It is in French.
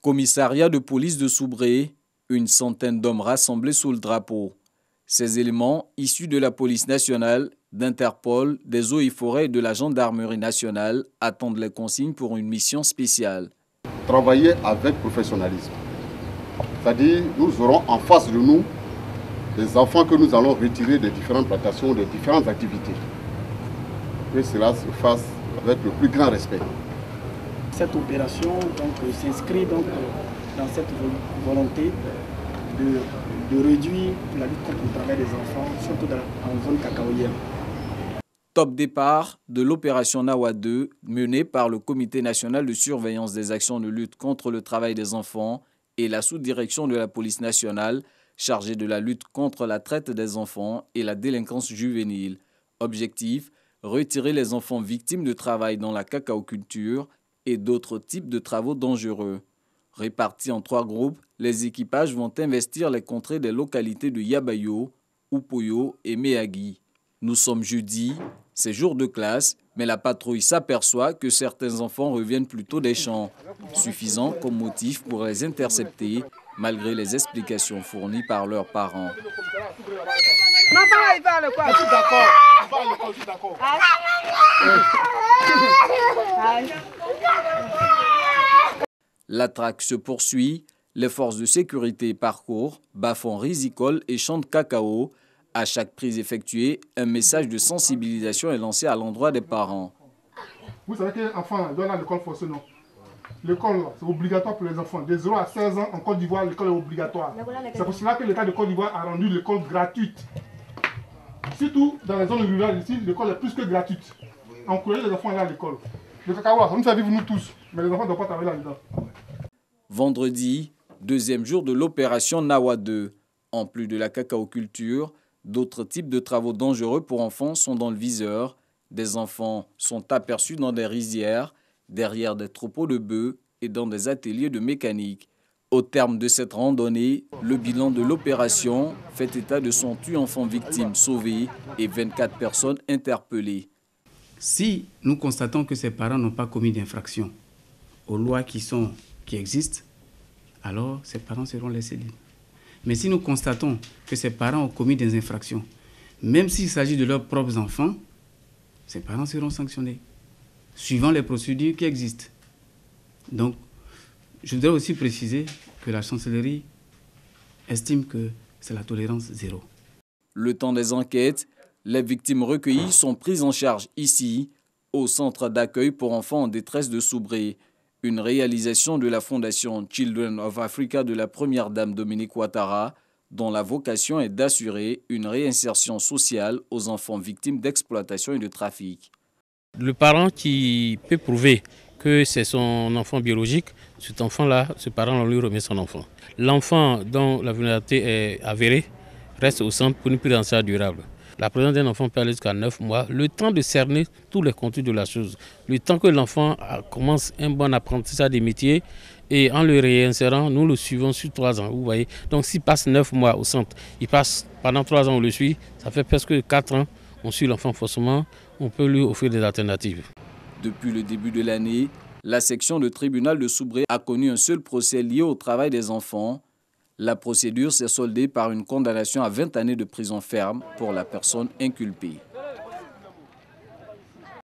Commissariat de police de Soubré, une centaine d'hommes rassemblés sous le drapeau. Ces éléments, issus de la police nationale, d'Interpol, des eaux et forêts et de la gendarmerie nationale, attendent les consignes pour une mission spéciale. Travailler avec professionnalisme. C'est-à-dire, nous aurons en face de nous des enfants que nous allons retirer des différentes plantations, des différentes activités. Que cela se fasse avec le plus grand respect. Cette opération s'inscrit dans cette volonté de réduire la lutte contre le travail des enfants, surtout en zone cacaoyère. Top départ de l'opération Nawa 2 menée par le Comité national de surveillance des actions de lutte contre le travail des enfants et la sous-direction de la police nationale chargée de la lutte contre la traite des enfants et la délinquance juvénile. Objectif, retirer les enfants victimes de travail dans la cacaoculture et d'autres types de travaux dangereux. Répartis en 3 groupes, les équipages vont investir les contrées des localités de Yabayo, Upoyo et Meagui. Nous sommes jeudi, c'est jour de classe, mais la patrouille s'aperçoit que certains enfants reviennent plutôt des champs, suffisant comme motif pour les intercepter, malgré les explications fournies par leurs parents. La traque se poursuit, les forces de sécurité parcourent, bas-fonds rizicoles et champs de cacao. À chaque prise effectuée, un message de sensibilisation est lancé à l'endroit des parents. Vous savez qu'un enfant doit aller à l'école forcée, non? L'école, c'est obligatoire pour les enfants. De 0 à 16 ans, en Côte d'Ivoire, l'école est obligatoire. C'est pour cela que l'État de Côte d'Ivoire a rendu l'école gratuite. Surtout dans les zones rurales ici, l'école est plus que gratuite. Encouragez les enfants à aller à l'école. Le cacao, ça nous fait vivre nous tous, mais les enfants ne doivent pas travailler là-dedans. Vendredi, deuxième jour de l'opération Nawa 2. En plus de la cacaoculture, d'autres types de travaux dangereux pour enfants sont dans le viseur. Des enfants sont aperçus dans des rizières, derrière des troupeaux de bœufs et dans des ateliers de mécanique. Au terme de cette randonnée, le bilan de l'opération fait état de 108 enfants victimes sauvés et 24 personnes interpellées. Si nous constatons que ces parents n'ont pas commis d'infraction aux lois qui existent, alors ces parents seront laissés libres. Mais si nous constatons que ces parents ont commis des infractions, même s'il s'agit de leurs propres enfants, ces parents seront sanctionnés, suivant les procédures qui existent. Donc, je voudrais aussi préciser que la chancellerie estime que c'est la tolérance zéro. Le temps des enquêtes, les victimes recueillies sont prises en charge ici, au centre d'accueil pour enfants en détresse de Soubré. Une réalisation de la fondation Children of Africa de la première dame Dominique Ouattara, dont la vocation est d'assurer une réinsertion sociale aux enfants victimes d'exploitation et de trafic. Le parent qui peut prouver que c'est son enfant biologique, cet enfant-là, ce parent, on lui remet son enfant. L'enfant dont la vulnérabilité est avérée reste au centre pour une prise en charge durable. La présence d'un enfant peut aller jusqu'à 9 mois, le temps de cerner tous les contours de la chose, le temps que l'enfant commence un bon apprentissage des métiers et en le réinsérant, nous le suivons sur 3 ans. Vous voyez. Donc s'il passe 9 mois au centre, il passe pendant 3 ans, on le suit, ça fait presque 4 ans, on suit l'enfant forcément, on peut lui offrir des alternatives. Depuis le début de l'année, la section de tribunal de Soubré a connu un seul procès lié au travail des enfants. La procédure s'est soldée par une condamnation à 20 années de prison ferme pour la personne inculpée.